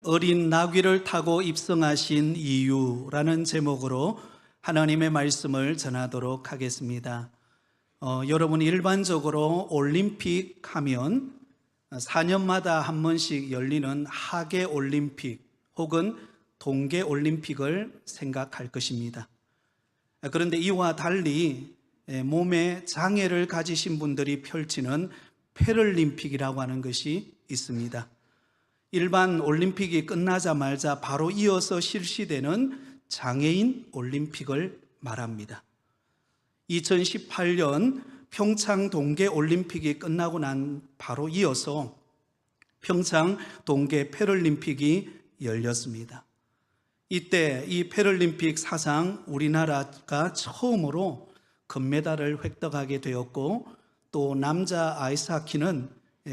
어린 나귀를 타고 입성하신 이유라는 제목으로 하나님의 말씀을 전하도록 하겠습니다. 여러분, 일반적으로 올림픽 하면 4년마다 한 번씩 열리는 하계 올림픽 혹은 동계 올림픽을 생각할 것입니다. 그런데 이와 달리 몸에 장애를 가지신 분들이 펼치는 패럴림픽이라고 하는 것이 있습니다. 일반 올림픽이 끝나자마자 바로 이어서 실시되는 장애인 올림픽을 말합니다. 2018년 평창 동계 올림픽이 끝나고 난 바로 이어서 평창 동계 패럴림픽이 열렸습니다. 이때 이 패럴림픽 사상 우리나라가 처음으로 금메달을 획득하게 되었고, 또 남자 아이스하키는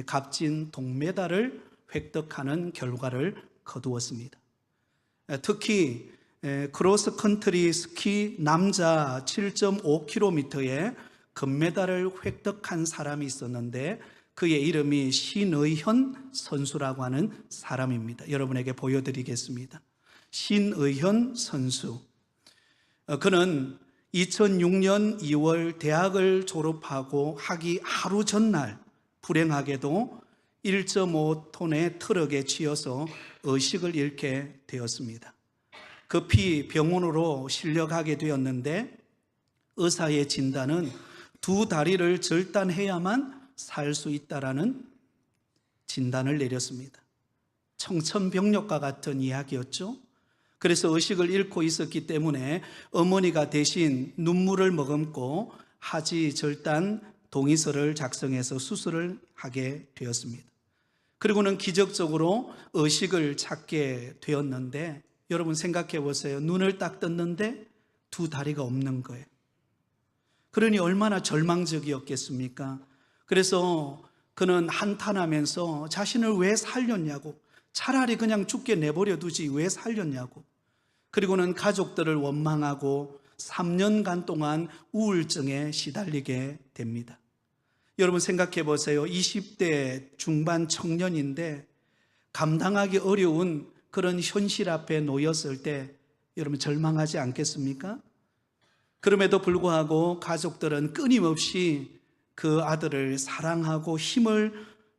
값진 동메달을 획득하는 결과를 거두었습니다. 특히 크로스컨트리 스키 남자 7.5km에 금메달을 획득한 사람이 있었는데, 그의 이름이 신의현 선수라고 하는 사람입니다. 여러분에게 보여드리겠습니다. 신의현 선수. 그는 2006년 2월 대학을 졸업하고 하기 하루 전날 불행하게도 1.5톤의 트럭에 치여서 의식을 잃게 되었습니다. 급히 병원으로 실려가게 되었는데, 의사의 진단은 두 다리를 절단해야만 살 수 있다라는 진단을 내렸습니다. 청천벽력과 같은 이야기였죠. 그래서 의식을 잃고 있었기 때문에 어머니가 대신 눈물을 머금고 하지 절단 동의서를 작성해서 수술을 하게 되었습니다. 그리고는 기적적으로 의식을 찾게 되었는데, 여러분 생각해 보세요. 눈을 딱 떴는데 두 다리가 없는 거예요. 그러니 얼마나 절망적이었겠습니까? 그래서 그는 한탄하면서 자신을 왜 살렸냐고, 차라리 그냥 죽게 내버려 두지 왜 살렸냐고, 그리고는 가족들을 원망하고 3년간 동안 우울증에 시달리게 됩니다. 여러분 생각해 보세요. 20대 중반 청년인데 감당하기 어려운 그런 현실 앞에 놓였을 때 여러분 절망하지 않겠습니까? 그럼에도 불구하고 가족들은 끊임없이 그 아들을 사랑하고 힘을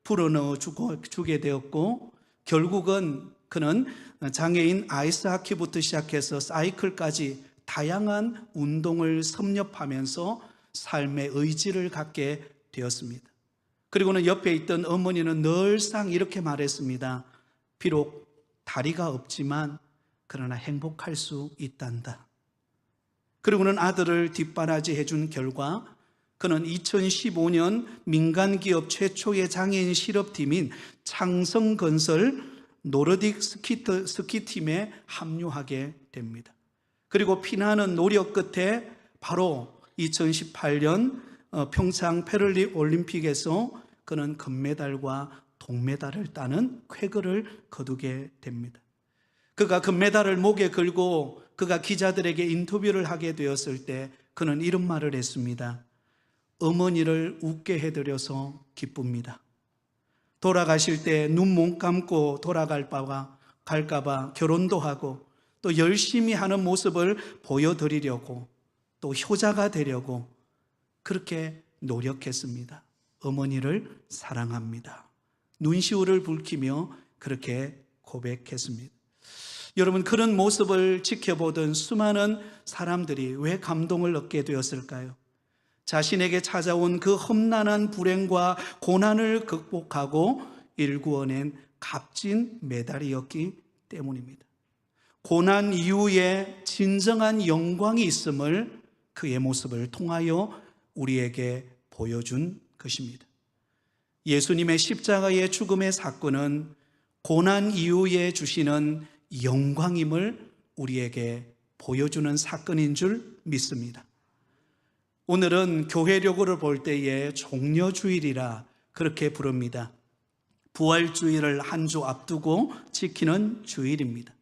불어넣어 주게 되었고, 결국은 그는 장애인 아이스하키부터 시작해서 사이클까지 다양한 운동을 섭렵하면서 삶의 의지를 갖게 되었습니다. 그리고는 옆에 있던 어머니는 늘상 이렇게 말했습니다. 비록 다리가 없지만 그러나 행복할 수 있단다. 그리고는 아들을 뒷바라지 해준 결과 그는 2015년 민간기업 최초의 장애인 실업팀인 창성건설 노르딕 스키팀에 합류하게 됩니다. 그리고 피나는 노력 끝에 바로 2018년 평창 패럴림픽에서 그는 금메달과 동메달을 따는 쾌거를 거두게 됩니다. 그가 금메달을 목에 걸고 그가 기자들에게 인터뷰를 하게 되었을 때 그는 이런 말을 했습니다. 어머니를 웃게 해드려서 기쁩니다. 돌아가실 때 눈 못 감고 갈까봐 결혼도 하고 또 열심히 하는 모습을 보여드리려고, 또 효자가 되려고 그렇게 노력했습니다. 어머니를 사랑합니다. 눈시울을 붉히며 그렇게 고백했습니다. 여러분, 그런 모습을 지켜보던 수많은 사람들이 왜 감동을 얻게 되었을까요? 자신에게 찾아온 그 험난한 불행과 고난을 극복하고 일구어낸 값진 메달이었기 때문입니다. 고난 이후에 진정한 영광이 있음을 그의 모습을 통하여 우리에게 보여준 것입니다. 예수님의 십자가의 죽음의 사건은 고난 이후에 주시는 영광임을 우리에게 보여주는 사건인 줄 믿습니다. 오늘은 교회력으로 볼 때에 종려주일이라 그렇게 부릅니다. 부활주일을 한 주 앞두고 지키는 주일입니다.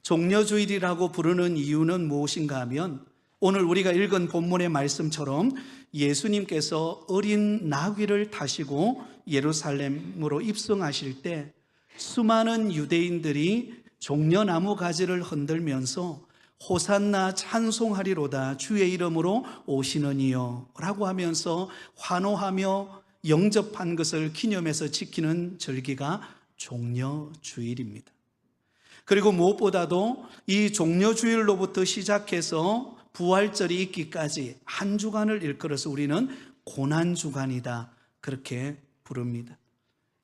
종려주일이라고 부르는 이유는 무엇인가 하면, 오늘 우리가 읽은 본문의 말씀처럼 예수님께서 어린 나귀를 타시고 예루살렘으로 입성하실 때 수많은 유대인들이 종려나무 가지를 흔들면서 호산나 찬송하리로다 주의 이름으로 오시는 이여 라고 하면서 환호하며 영접한 것을 기념해서 지키는 절기가 종려주일입니다. 그리고 무엇보다도 이 종려주일로부터 시작해서 부활절이 있기까지 한 주간을 일컬어서 우리는 고난주간이다 그렇게 부릅니다.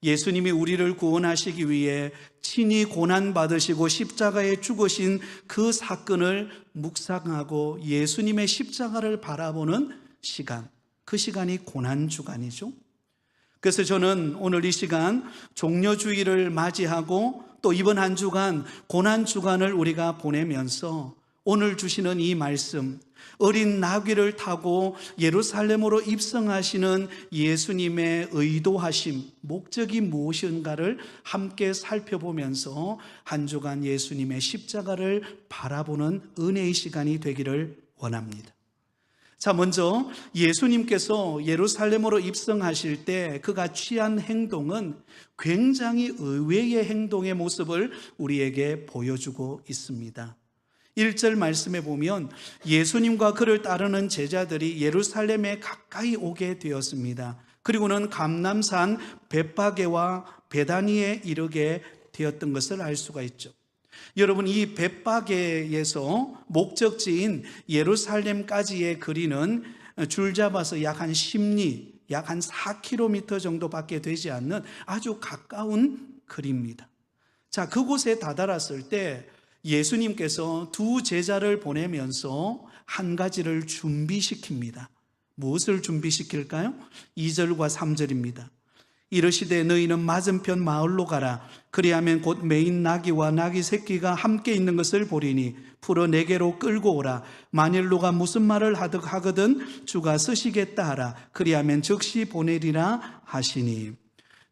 예수님이 우리를 구원하시기 위해 친히 고난받으시고 십자가에 죽으신 그 사건을 묵상하고 예수님의 십자가를 바라보는 시간, 그 시간이 고난주간이죠. 그래서 저는 오늘 이 시간 종려주일을 맞이하고 또 이번 한 주간 고난주간을 우리가 보내면서 오늘 주시는 이 말씀, 어린 나귀를 타고 예루살렘으로 입성하시는 예수님의 의도하심, 목적이 무엇인가를 함께 살펴보면서 한 주간 예수님의 십자가를 바라보는 은혜의 시간이 되기를 원합니다. 자, 먼저 예수님께서 예루살렘으로 입성하실 때 그가 취한 행동은 굉장히 의외의 행동의 모습을 우리에게 보여주고 있습니다. 1절 말씀에 보면 예수님과 그를 따르는 제자들이 예루살렘에 가까이 오게 되었습니다. 그리고는 감람산 벳바게와 베다니에 이르게 되었던 것을 알 수가 있죠. 여러분, 이 벳바게에서 목적지인 예루살렘까지의 거리는 줄 잡아서 약 한 10리, 약 한 4km 정도밖에 되지 않는 아주 가까운 거리입니다. 자, 그곳에 다다랐을 때 예수님께서 두 제자를 보내면서 한 가지를 준비시킵니다. 무엇을 준비시킬까요? 2절과 3절입니다. 이르시되 너희는 맞은편 마을로 가라. 그리하면 곧 매인 나귀와 나귀 새끼가 함께 있는 것을 보리니 풀어 내게로 끌고 오라. 만일 누가 무슨 말을 하거든 주가 쓰시겠다 하라. 그리하면 즉시 보내리라 하시니.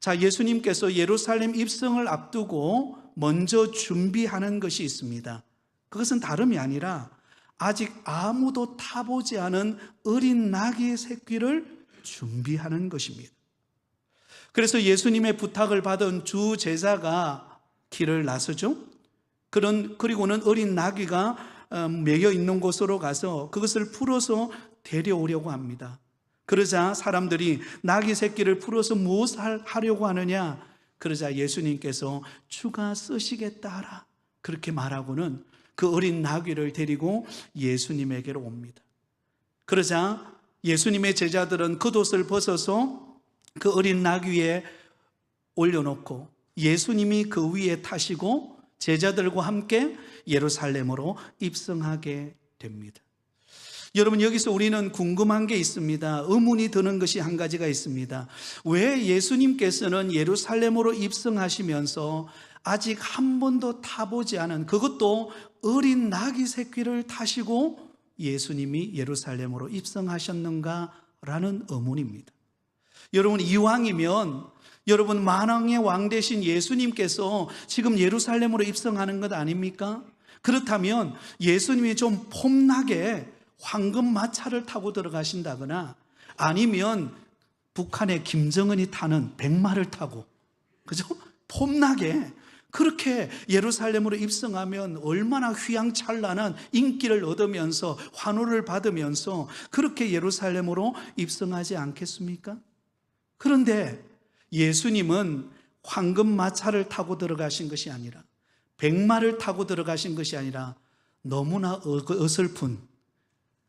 자, 예수님께서 예루살렘 입성을 앞두고 먼저 준비하는 것이 있습니다. 그것은 다름이 아니라 아직 아무도 타보지 않은 어린 나귀의 새끼를 준비하는 것입니다. 그래서 예수님의 부탁을 받은 주 제자가 길을 나서죠. 그리고는 어린 나귀가 매여 있는 곳으로 가서 그것을 풀어서 데려오려고 합니다. 그러자 사람들이 나귀 새끼를 풀어서 무엇을 하려고 하느냐? 그러자 예수님께서 주가 쓰시겠다 하라. 그렇게 말하고는 그 어린 나귀를 데리고 예수님에게로 옵니다. 그러자 예수님의 제자들은 겉옷을 벗어서 그 어린 나귀에 올려놓고 예수님이 그 위에 타시고 제자들과 함께 예루살렘으로 입성하게 됩니다. 여러분, 여기서 우리는 궁금한 게 있습니다. 의문이 드는 것이 한 가지가 있습니다. 왜 예수님께서는 예루살렘으로 입성하시면서 아직 한 번도 타보지 않은, 그것도 어린 나귀 새끼를 타시고 예수님이 예루살렘으로 입성하셨는가라는 의문입니다. 여러분, 이왕이면 여러분 만왕의 왕 되신 예수님께서 지금 예루살렘으로 입성하는 것 아닙니까? 그렇다면 예수님이 좀 폼나게 황금 마차를 타고 들어가신다거나 아니면 북한의 김정은이 타는 백마를 타고, 그죠? 폼나게 그렇게 예루살렘으로 입성하면 얼마나 휘황찬란한 인기를 얻으면서 환호를 받으면서 그렇게 예루살렘으로 입성하지 않겠습니까? 그런데 예수님은 황금 마차를 타고 들어가신 것이 아니라, 백마를 타고 들어가신 것이 아니라 너무나 어설픈,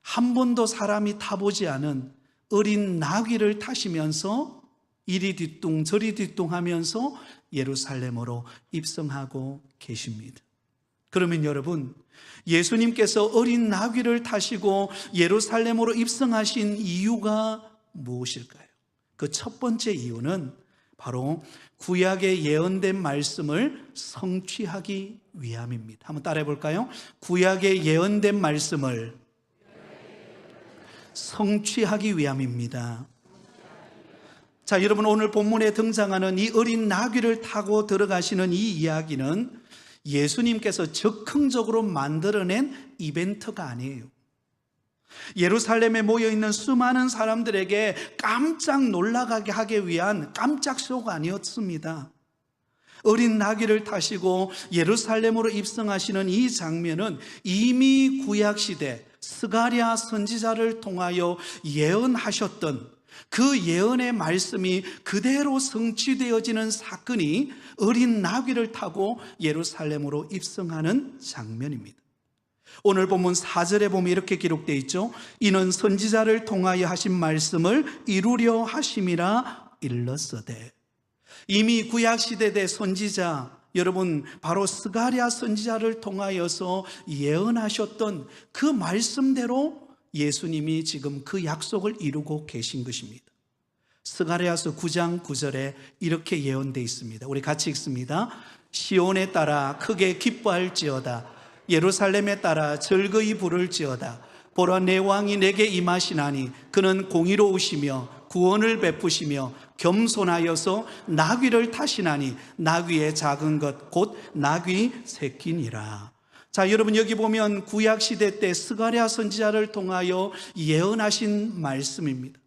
한 번도 사람이 타보지 않은 어린 나귀를 타시면서 이리 뒤뚱 저리 뒤뚱 하면서 예루살렘으로 입성하고 계십니다. 그러면 여러분, 예수님께서 어린 나귀를 타시고 예루살렘으로 입성하신 이유가 무엇일까요? 그 첫 번째 이유는 바로 구약에 예언된 말씀을 성취하기 위함입니다. 한번 따라해 볼까요? 구약에 예언된 말씀을 성취하기 위함입니다. 자, 여러분, 오늘 본문에 등장하는 이 어린 나귀를 타고 들어가시는 이 이야기는 예수님께서 적극적으로 만들어낸 이벤트가 아니에요. 예루살렘에 모여있는 수많은 사람들에게 깜짝 놀라게 하기 위한 깜짝 쇼가 아니었습니다. 어린 나귀를 타시고 예루살렘으로 입성하시는 이 장면은 이미 구약시대 스가랴 선지자를 통하여 예언하셨던 그 예언의 말씀이 그대로 성취되어지는 사건이 어린 나귀를 타고 예루살렘으로 입성하는 장면입니다. 오늘 본문 4절에 보면 이렇게 기록되어 있죠. 이는 선지자를 통하여 하신 말씀을 이루려 하심이라 일렀으되. 이미 구약시대 선지자, 여러분 바로 스가랴 선지자를 통하여서 예언하셨던 그 말씀대로 예수님이 지금 그 약속을 이루고 계신 것입니다. 스가랴서 9장 9절에 이렇게 예언되어 있습니다. 우리 같이 읽습니다. 시온에 따라 크게 기뻐할지어다. 예루살렘에 따라 즐거이 부를지어다. 보라, 내 왕이 내게 임하시나니 그는 공의로우시며 구원을 베푸시며 겸손하여서 나귀를 타시나니 나귀의 작은 것 곧 나귀 새끼니라. 자, 여러분 여기 보면 구약시대 때 스가랴 선지자를 통하여 예언하신 말씀입니다.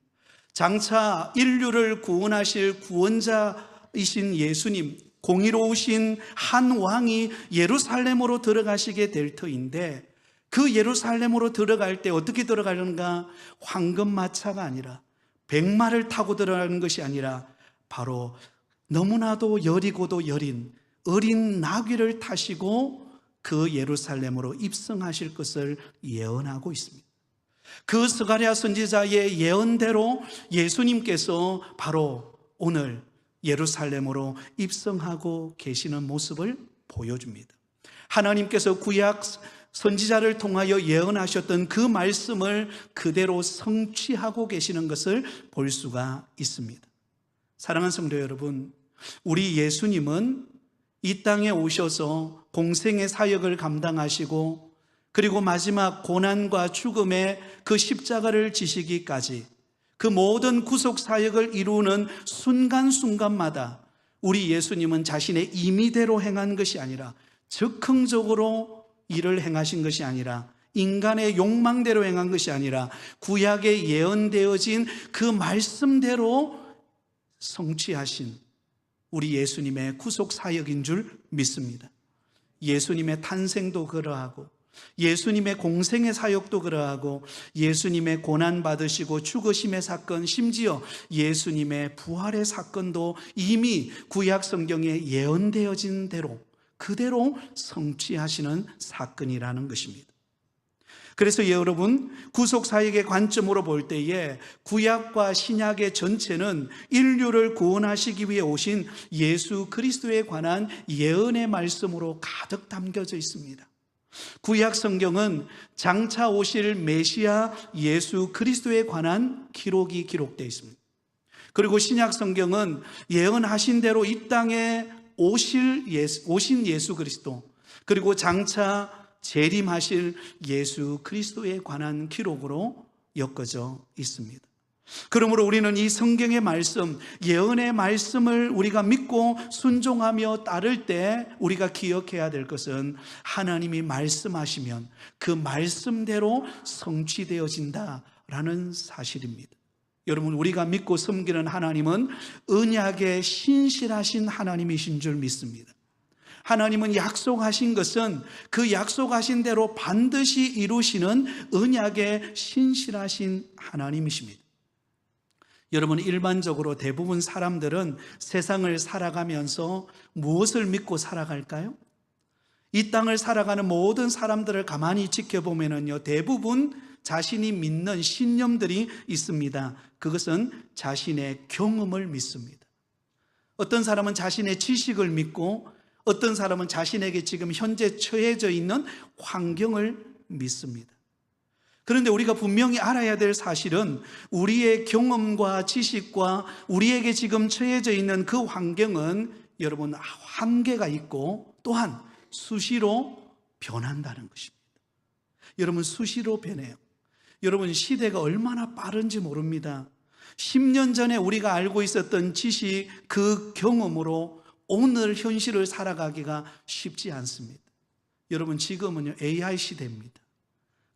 장차 인류를 구원하실 구원자이신 예수님, 공의로우신 한 왕이 예루살렘으로 들어가시게 될 터인데, 그 예루살렘으로 들어갈 때 어떻게 들어가는가? 황금마차가 아니라, 백마를 타고 들어가는 것이 아니라 바로 너무나도 여리고도 여린 어린 나귀를 타시고 그 예루살렘으로 입성하실 것을 예언하고 있습니다. 그 스가랴 선지자의 예언대로 예수님께서 바로 오늘 예루살렘으로 입성하고 계시는 모습을 보여줍니다. 하나님께서 구약 선지자를 통하여 예언하셨던 그 말씀을 그대로 성취하고 계시는 것을 볼 수가 있습니다. 사랑하는 성도 여러분, 우리 예수님은 이 땅에 오셔서 공생의 사역을 감당하시고 그리고 마지막 고난과 죽음의 그 십자가를 지시기까지 그 모든 구속 사역을 이루는 순간순간마다 우리 예수님은 자신의 임의대로 행한 것이 아니라 즉흥적으로 일을 행하신 것이 아니라 인간의 욕망대로 행한 것이 아니라 구약에 예언되어진 그 말씀대로 성취하신 우리 예수님의 구속 사역인 줄 믿습니다. 예수님의 탄생도 그러하고 예수님의 공생의 사역도 그러하고 예수님의 고난받으시고 죽으심의 사건, 심지어 예수님의 부활의 사건도 이미 구약 성경에 예언되어진 대로 그대로 성취하시는 사건이라는 것입니다. 그래서 여러분, 구속사역의 관점으로 볼 때에 구약과 신약의 전체는 인류를 구원하시기 위해 오신 예수 그리스도에 관한 예언의 말씀으로 가득 담겨져 있습니다. 구약 성경은 장차 오실 메시아 예수 그리스도에 관한 기록이 기록되어 있습니다. 그리고 신약 성경은 예언하신 대로 이 땅에 오신 예수 그리스도, 그리고 장차 재림하실 예수 그리스도에 관한 기록으로 엮어져 있습니다. 그러므로 우리는 이 성경의 말씀, 예언의 말씀을 우리가 믿고 순종하며 따를 때 우리가 기억해야 될 것은 하나님이 말씀하시면 그 말씀대로 성취되어진다라는 사실입니다. 여러분, 우리가 믿고 섬기는 하나님은 언약에 신실하신 하나님이신 줄 믿습니다. 하나님은 약속하신 것은 그 약속하신 대로 반드시 이루시는 언약에 신실하신 하나님이십니다. 여러분, 일반적으로 대부분 사람들은 세상을 살아가면서 무엇을 믿고 살아갈까요? 이 땅을 살아가는 모든 사람들을 가만히 지켜보면요, 대부분 자신이 믿는 신념들이 있습니다. 그것은 자신의 경험을 믿습니다. 어떤 사람은 자신의 지식을 믿고 어떤 사람은 자신에게 지금 현재 처해져 있는 환경을 믿습니다. 그런데 우리가 분명히 알아야 될 사실은 우리의 경험과 지식과 우리에게 지금 처해져 있는 그 환경은 여러분 한계가 있고 또한 수시로 변한다는 것입니다. 여러분, 수시로 변해요. 여러분, 시대가 얼마나 빠른지 모릅니다. 10년 전에 우리가 알고 있었던 지식, 그 경험으로 오늘 현실을 살아가기가 쉽지 않습니다. 여러분, 지금은요 AI 시대입니다.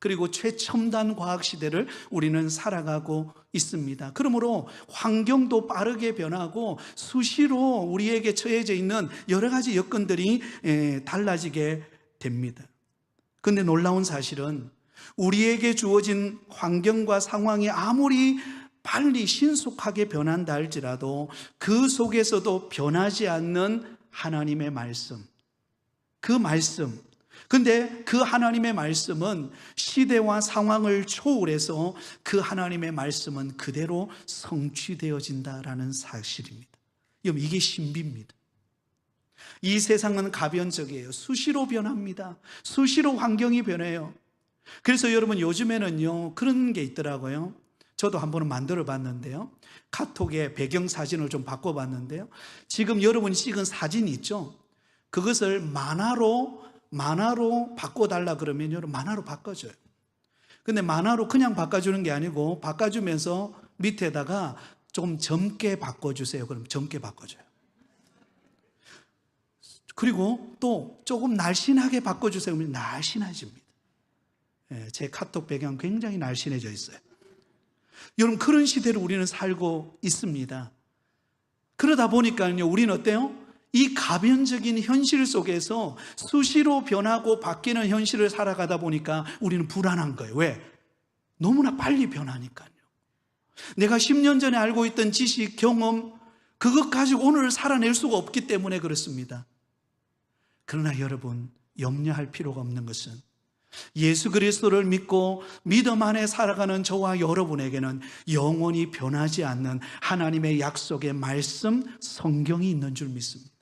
그리고 최첨단 과학 시대를 우리는 살아가고 있습니다. 그러므로 환경도 빠르게 변하고 수시로 우리에게 처해져 있는 여러 가지 여건들이 달라지게 됩니다. 그런데 놀라운 사실은 우리에게 주어진 환경과 상황이 아무리 빨리 신속하게 변한다 할지라도 그 속에서도 변하지 않는 하나님의 말씀, 그 말씀, 근데 그 하나님의 말씀은 시대와 상황을 초월해서 그 하나님의 말씀은 그대로 성취되어진다라는 사실입니다. 여러분, 이게 신비입니다. 이 세상은 가변적이에요. 수시로 변합니다. 수시로 환경이 변해요. 그래서 여러분, 요즘에는요 그런 게 있더라고요. 저도 한 번은 만들어 봤는데요, 카톡에 배경 사진을 좀 바꿔봤는데요, 지금 여러분이 찍은 사진이 있죠, 그것을 만화로 바꿔달라 그러면 여러분 만화로 바꿔줘요. 근데 만화로 그냥 바꿔주는 게 아니고 바꿔주면서 밑에다가 좀 젊게 바꿔주세요. 그럼 젊게 바꿔줘요. 그리고 또 조금 날씬하게 바꿔주세요. 그러면 날씬해집니다. 제 카톡 배경 굉장히 날씬해져 있어요. 여러분, 그런 시대를 우리는 살고 있습니다. 그러다 보니까요 우리는 어때요? 이 가변적인 현실 속에서 수시로 변하고 바뀌는 현실을 살아가다 보니까 우리는 불안한 거예요. 왜? 너무나 빨리 변하니까요. 내가 10년 전에 알고 있던 지식, 경험, 그것 가지고 오늘 살아낼 수가 없기 때문에 그렇습니다. 그러나 여러분, 염려할 필요가 없는 것은 예수 그리스도를 믿고 믿음 안에 살아가는 저와 여러분에게는 영원히 변하지 않는 하나님의 약속의 말씀, 성경이 있는 줄 믿습니다.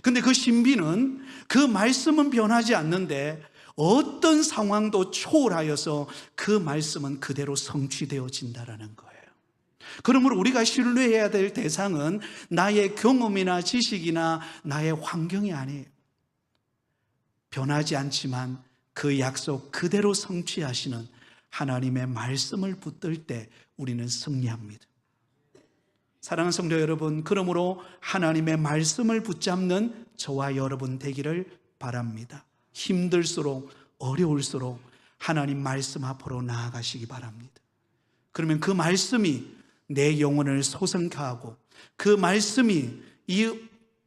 근데 그 신비는, 그 말씀은 변하지 않는데 어떤 상황도 초월하여서 그 말씀은 그대로 성취되어진다라는 거예요. 그러므로 우리가 신뢰해야 될 대상은 나의 경험이나 지식이나 나의 환경이 아니에요. 변하지 않지만 그 약속 그대로 성취하시는 하나님의 말씀을 붙들 때 우리는 승리합니다. 사랑하는 성도 여러분, 그러므로 하나님의 말씀을 붙잡는 저와 여러분 되기를 바랍니다. 힘들수록, 어려울수록 하나님 말씀 앞으로 나아가시기 바랍니다. 그러면 그 말씀이 내 영혼을 소성케 하고 그 말씀이 이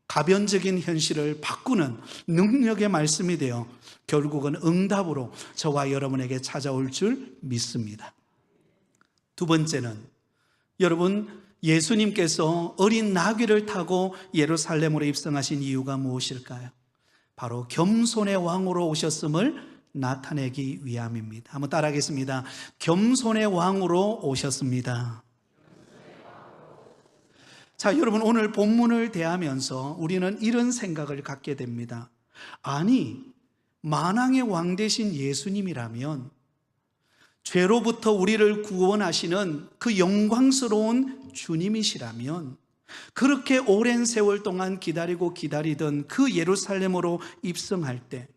가변적인 현실을 바꾸는 능력의 말씀이 되어 결국은 응답으로 저와 여러분에게 찾아올 줄 믿습니다. 두 번째는, 여러분, 예수님께서 어린 나귀를 타고 예루살렘으로 입성하신 이유가 무엇일까요? 바로 겸손의 왕으로 오셨음을 나타내기 위함입니다. 한번 따라하겠습니다. 겸손의 왕으로 오셨습니다. 자, 여러분, 오늘 본문을 대하면서 우리는 이런 생각을 갖게 됩니다. 아니, 만왕의 왕 되신 예수님이라면, 죄로부터 우리를 구원하시는 그 영광스러운 주님이시라면, 그렇게 오랜 세월 동안 기다리던 그 예루살렘으로 입성할 때,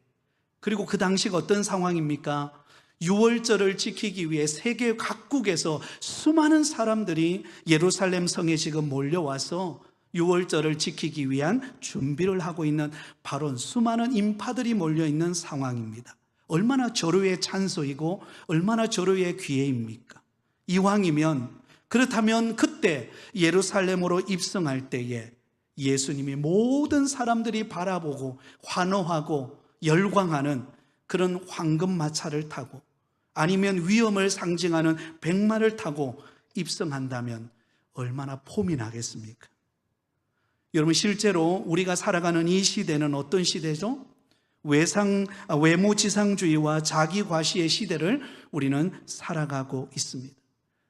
그리고 그 당시가 어떤 상황입니까? 유월절을 지키기 위해 세계 각국에서 수많은 사람들이 예루살렘 성에 지금 몰려와서 유월절을 지키기 위한 준비를 하고 있는, 바로 수많은 인파들이 몰려있는 상황입니다. 얼마나 절호의 찬소이고 얼마나 절호의 기회입니까? 이왕이면, 그렇다면 그때 예루살렘으로 입성할 때에 예수님이 모든 사람들이 바라보고 환호하고 열광하는 그런 황금마차를 타고, 아니면 위엄을 상징하는 백마를 타고 입성한다면 얼마나 폼이 나겠습니까? 여러분, 실제로 우리가 살아가는 이 시대는 어떤 시대죠? 외모지상주의와 자기과시의 시대를 우리는 살아가고 있습니다.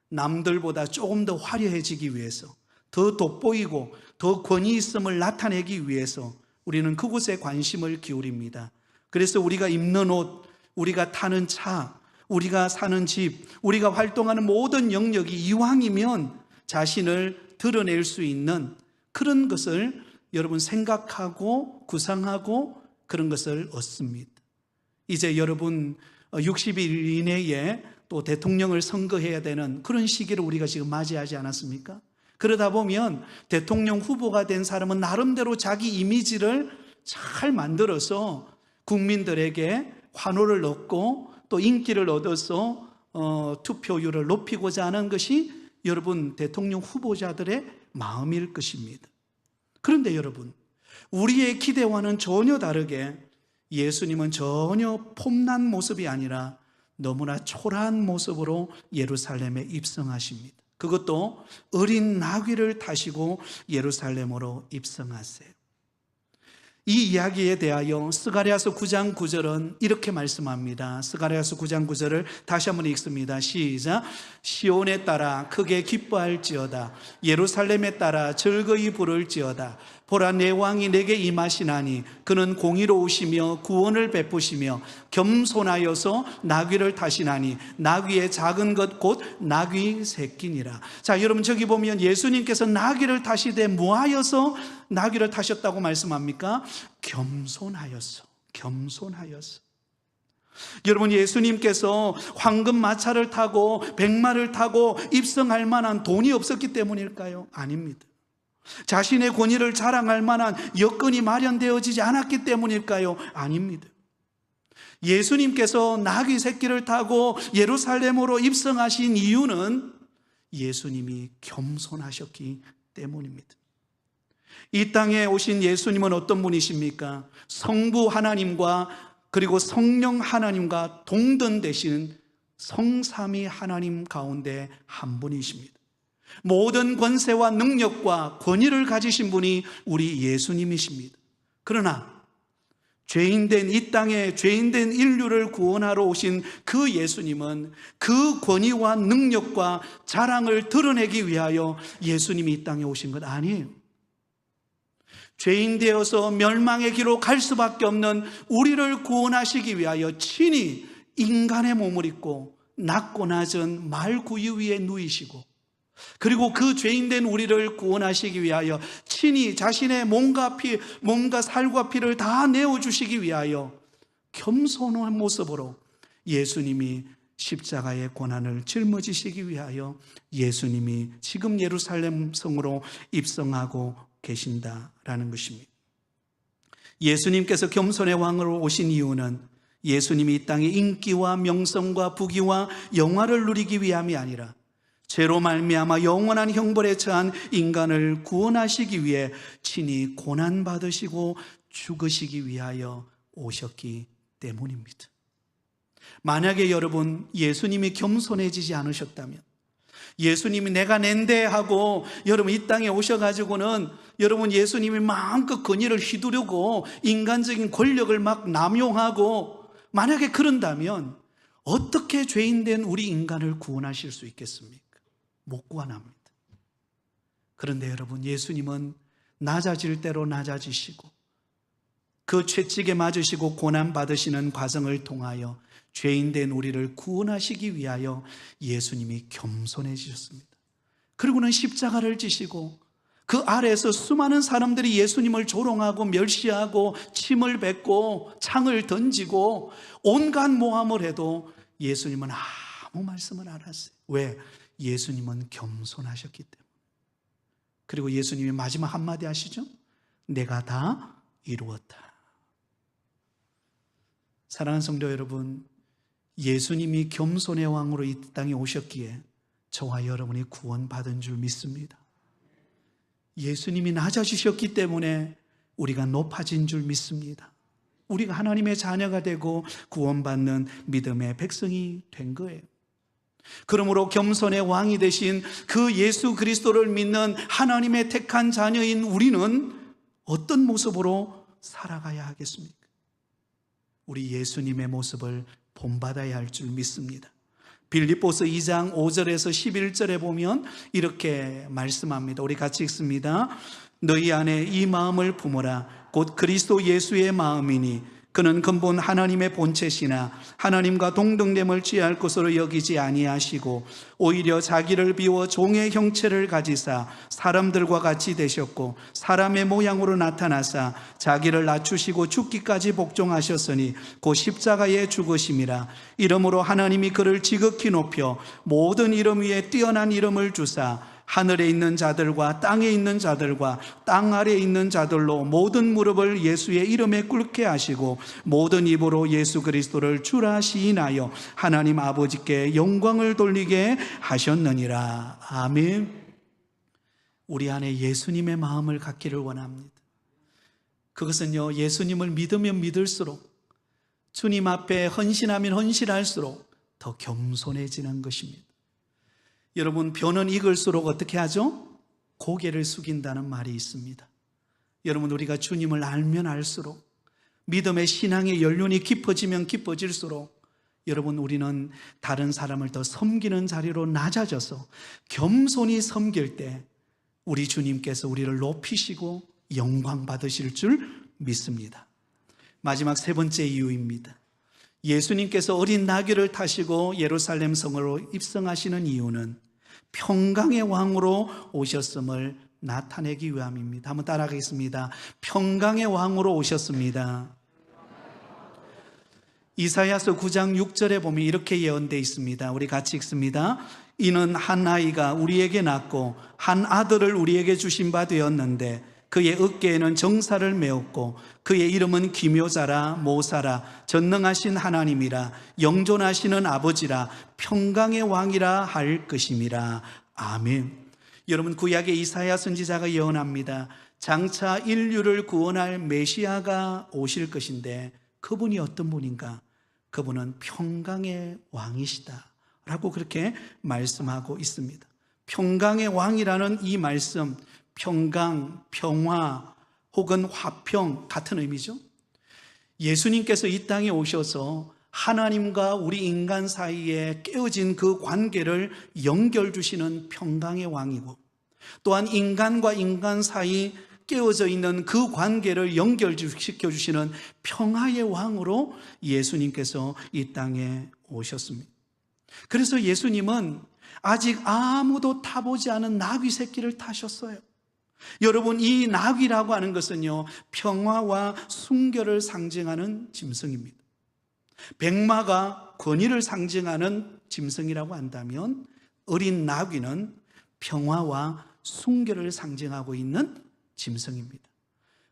남들보다 조금 더 화려해지기 위해서, 더 돋보이고 더 권위 있음을 나타내기 위해서 우리는 그곳에 관심을 기울입니다. 그래서 우리가 입는 옷, 우리가 타는 차, 우리가 사는 집, 우리가 활동하는 모든 영역이 이왕이면 자신을 드러낼 수 있는 그런 것을 여러분 생각하고 구상하고 그런 것을 얻습니다. 이제 여러분 60일 이내에 또 대통령을 선거해야 되는 그런 시기를 우리가 지금 맞이하지 않았습니까? 그러다 보면 대통령 후보가 된 사람은 나름대로 자기 이미지를 잘 만들어서 국민들에게 환호를 얻고 또 인기를 얻어서 투표율을 높이고자 하는 것이 여러분 대통령 후보자들의 마음일 것입니다. 그런데 여러분, 우리의 기대와는 전혀 다르게 예수님은 전혀 폼난 모습이 아니라 너무나 초라한 모습으로 예루살렘에 입성하십니다. 그것도 어린 나귀를 타시고 예루살렘으로 입성하세요. 이 이야기에 대하여 스가랴서 9장 9절은 이렇게 말씀합니다. 스가랴서 9장 9절을 다시 한번 읽습니다. 시작. 시온에 따라 크게 기뻐할지어다. 예루살렘에 따라 즐거이 부를지어다. 보라, 내 왕이 내게 임하시나니 그는 공의로우시며 구원을 베푸시며 겸손하여서 나귀를 타시나니 나귀의 작은 것 곧 나귀 새끼니라. 자, 여러분, 저기 보면 예수님께서 나귀를 타시되 뭐하여서 나귀를 타셨다고 말씀합니까? 겸손하여서. 여러분, 예수님께서 황금 마차를 타고 백마를 타고 입성할 만한 돈이 없었기 때문일까요? 아닙니다. 자신의 권위를 자랑할 만한 여건이 마련되어지지 않았기 때문일까요? 아닙니다. 예수님께서 나귀 새끼를 타고 예루살렘으로 입성하신 이유는 예수님이 겸손하셨기 때문입니다. 이 땅에 오신 예수님은 어떤 분이십니까? 성부 하나님과 그리고 성령 하나님과 동등되신 성삼위 하나님 가운데 한 분이십니다. 모든 권세와 능력과 권위를 가지신 분이 우리 예수님이십니다. 그러나 죄인된 이 땅에 죄인된 인류를 구원하러 오신 그 예수님은 그 권위와 능력과 자랑을 드러내기 위하여 예수님이 이 땅에 오신 것 아니에요. 죄인 되어서 멸망의 길로 갈 수밖에 없는 우리를 구원하시기 위하여 친히 인간의 몸을 입고 낮고 낮은 말 구유 위에 누이시고, 그리고 그 죄인된 우리를 구원하시기 위하여 친히 자신의 몸과 살과 피를 다 내어주시기 위하여 겸손한 모습으로 예수님이 십자가의 고난을 짊어지시기 위하여 예수님이 지금 예루살렘 성으로 입성하고 계신다라는 것입니다. 예수님께서 겸손의 왕으로 오신 이유는 예수님이 이 땅에 인기와 명성과 부귀와 영화를 누리기 위함이 아니라 죄로 말미암아 영원한 형벌에 처한 인간을 구원하시기 위해 친히 고난받으시고 죽으시기 위하여 오셨기 때문입니다. 만약에 여러분 예수님이 겸손해지지 않으셨다면, 예수님이 내가 낸데 하고 여러분 이 땅에 오셔가지고는 여러분 예수님이 마음껏 권위를 휘두르고 인간적인 권력을 막 남용하고 만약에 그런다면 어떻게 죄인된 우리 인간을 구원하실 수 있겠습니까? 못 구원합니다. 그런데 여러분, 예수님은 낮아질 대로 낮아지시고 그 채찍에 맞으시고 고난받으시는 과정을 통하여 죄인된 우리를 구원하시기 위하여 예수님이 겸손해지셨습니다. 그리고는 십자가를 지시고 그 아래에서 수많은 사람들이 예수님을 조롱하고 멸시하고 침을 뱉고 창을 던지고 온갖 모함을 해도 예수님은 아무 말씀을 안 하세요. 왜? 예수님은 겸손하셨기 때문에. 그리고 예수님이 마지막 한마디 하시죠? 내가 다 이루었다. 사랑하는 성도 여러분, 예수님이 겸손의 왕으로 이 땅에 오셨기에 저와 여러분이 구원받은 줄 믿습니다. 예수님이 낮아지셨기 때문에 우리가 높아진 줄 믿습니다. 우리가 하나님의 자녀가 되고 구원받는 믿음의 백성이 된 거예요. 그러므로 겸손의 왕이 되신 그 예수 그리스도를 믿는 하나님의 택한 자녀인 우리는 어떤 모습으로 살아가야 하겠습니까? 우리 예수님의 모습을 본받아야 할 줄 믿습니다. 빌립보서 2장 5절에서 11절에 보면 이렇게 말씀합니다. 우리 같이 읽습니다. 너희 안에 이 마음을 품어라. 곧 그리스도 예수의 마음이니 그는 근본 하나님의 본체시나 하나님과 동등됨을 취할 것으로 여기지 아니하시고 오히려 자기를 비워 종의 형체를 가지사 사람들과 같이 되셨고 사람의 모양으로 나타나사 자기를 낮추시고 죽기까지 복종하셨으니 곧 십자가에 죽으심이라. 이러므로 하나님이 그를 지극히 높여 모든 이름 위에 뛰어난 이름을 주사 하늘에 있는 자들과 땅에 있는 자들과 땅 아래에 있는 자들로 모든 무릎을 예수의 이름에 꿇게 하시고 모든 입으로 예수 그리스도를 주라 시인하여 하나님 아버지께 영광을 돌리게 하셨느니라. 아멘. 우리 안에 예수님의 마음을 갖기를 원합니다. 그것은요, 예수님을 믿으면 믿을수록, 주님 앞에 헌신하면 헌신할수록 더 겸손해지는 것입니다. 여러분, 벼는 익을수록 어떻게 하죠? 고개를 숙인다는 말이 있습니다. 여러분, 우리가 주님을 알면 알수록, 믿음의 신앙의 연륜이 깊어지면 깊어질수록 여러분, 우리는 다른 사람을 더 섬기는 자리로 낮아져서 겸손히 섬길 때 우리 주님께서 우리를 높이시고 영광 받으실 줄 믿습니다. 마지막 세 번째 이유입니다. 예수님께서 어린 나귀를 타시고 예루살렘 성으로 입성하시는 이유는 평강의 왕으로 오셨음을 나타내기 위함입니다. 한번 따라가겠습니다. 평강의 왕으로 오셨습니다. 이사야서 9장 6절에 보면 이렇게 예언되어 있습니다. 우리 같이 읽습니다. 이는 한 아이가 우리에게 낳고 한 아들을 우리에게 주신 바 되었는데 그의 어깨에는 정사를 메었고 그의 이름은 기묘자라 모사라 전능하신 하나님이라 영존하시는 아버지라 평강의 왕이라 할 것임이라. 아멘. 여러분, 구약의 이사야 선지자가 예언합니다. 장차 인류를 구원할 메시아가 오실 것인데 그분이 어떤 분인가? 그분은 평강의 왕이시다 라고 그렇게 말씀하고 있습니다. 평강의 왕이라는 이 말씀, 평강, 평화 혹은 화평 같은 의미죠. 예수님께서 이 땅에 오셔서 하나님과 우리 인간 사이에 깨어진 그 관계를 연결주시는 평강의 왕이고, 또한 인간과 인간 사이 깨어져 있는 그 관계를 연결시켜 주시는 평화의 왕으로 예수님께서 이 땅에 오셨습니다. 그래서 예수님은 아직 아무도 타보지 않은 나귀 새끼를 타셨어요. 여러분, 이 나귀라고 하는 것은요, 평화와 순결을 상징하는 짐승입니다. 백마가 권위를 상징하는 짐승이라고 한다면 어린 나귀는 평화와 순결을 상징하고 있는 짐승입니다.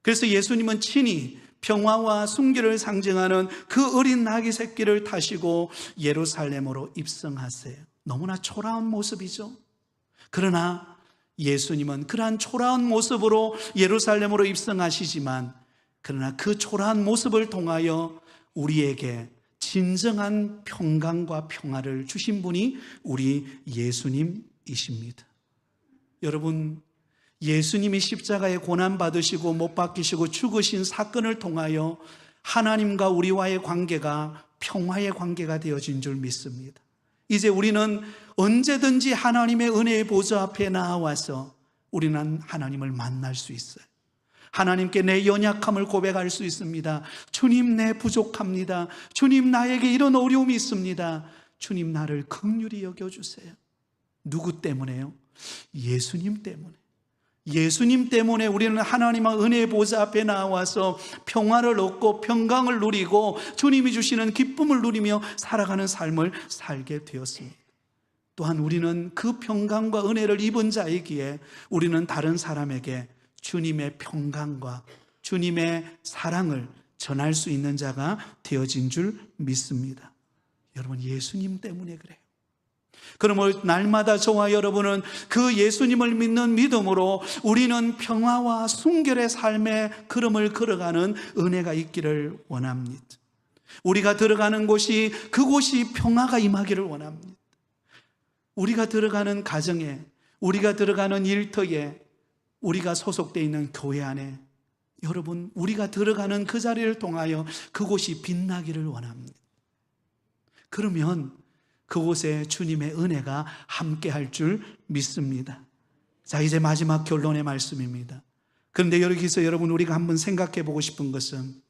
그래서 예수님은 친히 평화와 순결을 상징하는 그 어린 나귀 새끼를 타시고 예루살렘으로 입성하세요. 너무나 초라한 모습이죠. 그러나 예수님은 그러한 초라한 모습으로 예루살렘으로 입성하시지만, 그러나 그 초라한 모습을 통하여 우리에게 진정한 평강과 평화를 주신 분이 우리 예수님이십니다. 여러분, 예수님이 십자가에 고난받으시고 못 박히시고 죽으신 사건을 통하여 하나님과 우리와의 관계가 평화의 관계가 되어진 줄 믿습니다. 이제 우리는 언제든지 하나님의 은혜의 보좌 앞에 나와서 우리는 하나님을 만날 수 있어요. 하나님께 내 연약함을 고백할 수 있습니다. 주님, 내 부족합니다. 주님, 나에게 이런 어려움이 있습니다. 주님, 나를 긍휼히 여겨주세요. 누구 때문에요? 예수님 때문에. 예수님 때문에 우리는 하나님의 은혜의 보좌 앞에 나와서 평화를 얻고 평강을 누리고 주님이 주시는 기쁨을 누리며 살아가는 삶을 살게 되었습니다. 또한 우리는 그 평강과 은혜를 입은 자이기에 우리는 다른 사람에게 주님의 평강과 주님의 사랑을 전할 수 있는 자가 되어진 줄 믿습니다. 여러분, 예수님 때문에 그래요. 그러므로 날마다 저와 여러분은 그 예수님을 믿는 믿음으로 우리는 평화와 순결의 삶의 걸음을 걸어가는 은혜가 있기를 원합니다. 우리가 들어가는 곳이, 그곳이 평화가 임하기를 원합니다. 우리가 들어가는 가정에, 우리가 들어가는 일터에, 우리가 소속되어 있는 교회 안에, 여러분, 우리가 들어가는 그 자리를 통하여 그곳이 빛나기를 원합니다. 그러면 그곳에 주님의 은혜가 함께할 줄 믿습니다. 자, 이제 마지막 결론의 말씀입니다. 그런데 여기서 여러분, 우리가 한번 생각해 보고 싶은 것은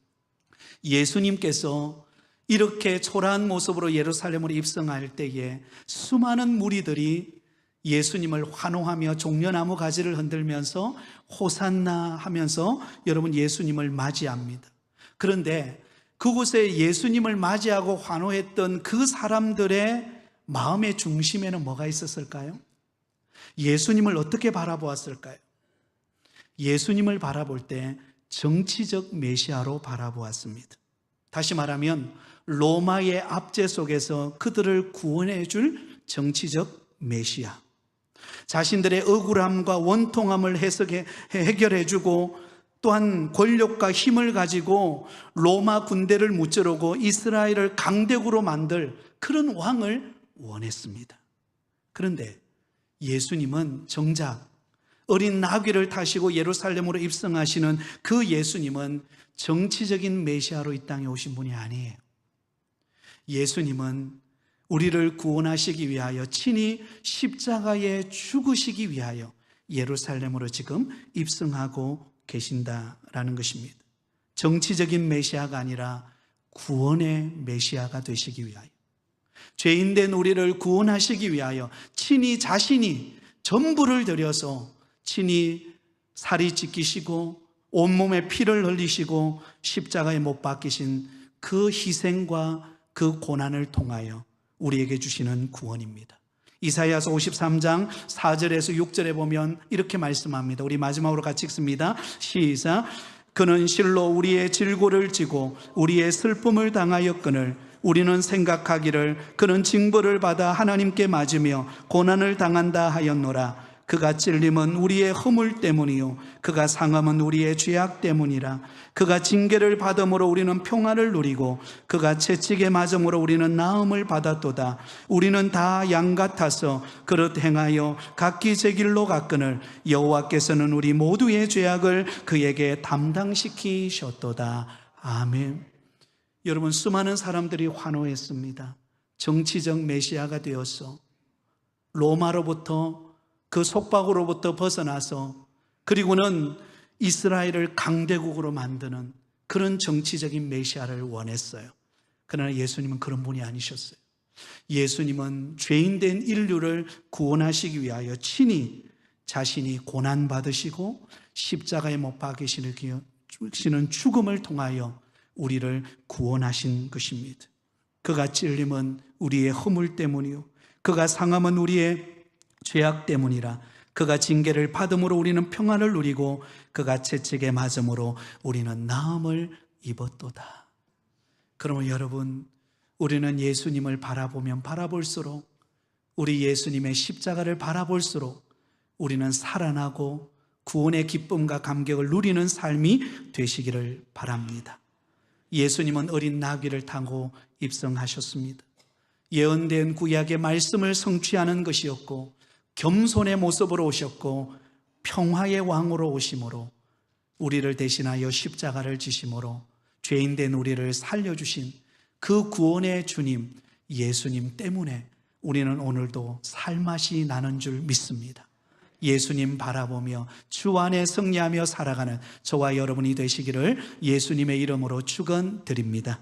예수님께서 이렇게 초라한 모습으로 예루살렘으로 입성할 때에 수많은 무리들이 예수님을 환호하며 종려나무 가지를 흔들면서 호산나 하면서 여러분 예수님을 맞이합니다. 그런데 그곳에 예수님을 맞이하고 환호했던 그 사람들의 마음의 중심에는 뭐가 있었을까요? 예수님을 어떻게 바라보았을까요? 예수님을 바라볼 때 정치적 메시아로 바라보았습니다. 다시 말하면 로마의 압제 속에서 그들을 구원해 줄 정치적 메시아. 자신들의 억울함과 원통함을 해결해 주고 또한 권력과 힘을 가지고 로마 군대를 무찌르고 이스라엘을 강대국으로 만들 그런 왕을 원했습니다. 그런데 예수님은 정작 어린 나귀를 타시고 예루살렘으로 입성하시는 그 예수님은 정치적인 메시아로 이 땅에 오신 분이 아니에요. 예수님은 우리를 구원하시기 위하여 친히 십자가에 죽으시기 위하여 예루살렘으로 지금 입성하고 계신다라는 것입니다. 정치적인 메시아가 아니라 구원의 메시아가 되시기 위하여, 죄인된 우리를 구원하시기 위하여 친히 자신이 전부를 들여서 친히 살이 찢기시고 온몸에 피를 흘리시고 십자가에 못 박히신 그 희생과 그 고난을 통하여 우리에게 주시는 구원입니다. 이사야서 53장 4절에서 6절에 보면 이렇게 말씀합니다. 우리 마지막으로 같이 읽습니다. 시작. 그는 실로 우리의 질고를 지고 우리의 슬픔을 당하였거늘 우리는 생각하기를 그는 징벌을 받아 하나님께 맞으며 고난을 당한다 하였노라. 그가 찔림은 우리의 허물 때문이요 그가 상함은 우리의 죄악 때문이라. 그가 징계를 받음으로 우리는 평화를 누리고 그가 채찍에 맞음으로 우리는 나음을 받았도다. 우리는 다 양 같아서 그릇 행하여 각기 제 길로 갔거늘 여호와께서는 우리 모두의 죄악을 그에게 담당시키셨도다. 아멘. 여러분, 수많은 사람들이 환호했습니다. 정치적 메시아가 되어서 로마로부터 그 속박으로부터 벗어나서 그리고는 이스라엘을 강대국으로 만드는 그런 정치적인 메시아를 원했어요. 그러나 예수님은 그런 분이 아니셨어요. 예수님은 죄인된 인류를 구원하시기 위하여 친히 자신이 고난받으시고 십자가에 못 박히시는 죽음을 통하여 우리를 구원하신 것입니다. 그가 찔림은 우리의 허물 때문이요 그가 상함은 우리의 죄악 때문이라. 그가 징계를 받음으로 우리는 평안을 누리고 그가 채찍에 맞음으로 우리는 나음을 입었도다. 그러면 여러분, 우리는 예수님을 바라보면 바라볼수록, 우리 예수님의 십자가를 바라볼수록 우리는 살아나고 구원의 기쁨과 감격을 누리는 삶이 되시기를 바랍니다. 예수님은 어린 나귀를 타고 입성하셨습니다. 예언된 구약의 말씀을 성취하는 것이었고 겸손의 모습으로 오셨고 평화의 왕으로 오심으로 우리를 대신하여 십자가를 지심으로 죄인된 우리를 살려주신 그 구원의 주님 예수님 때문에 우리는 오늘도 살맛이 나는 줄 믿습니다. 예수님 바라보며 주 안에 승리하며 살아가는 저와 여러분이 되시기를 예수님의 이름으로 축원드립니다.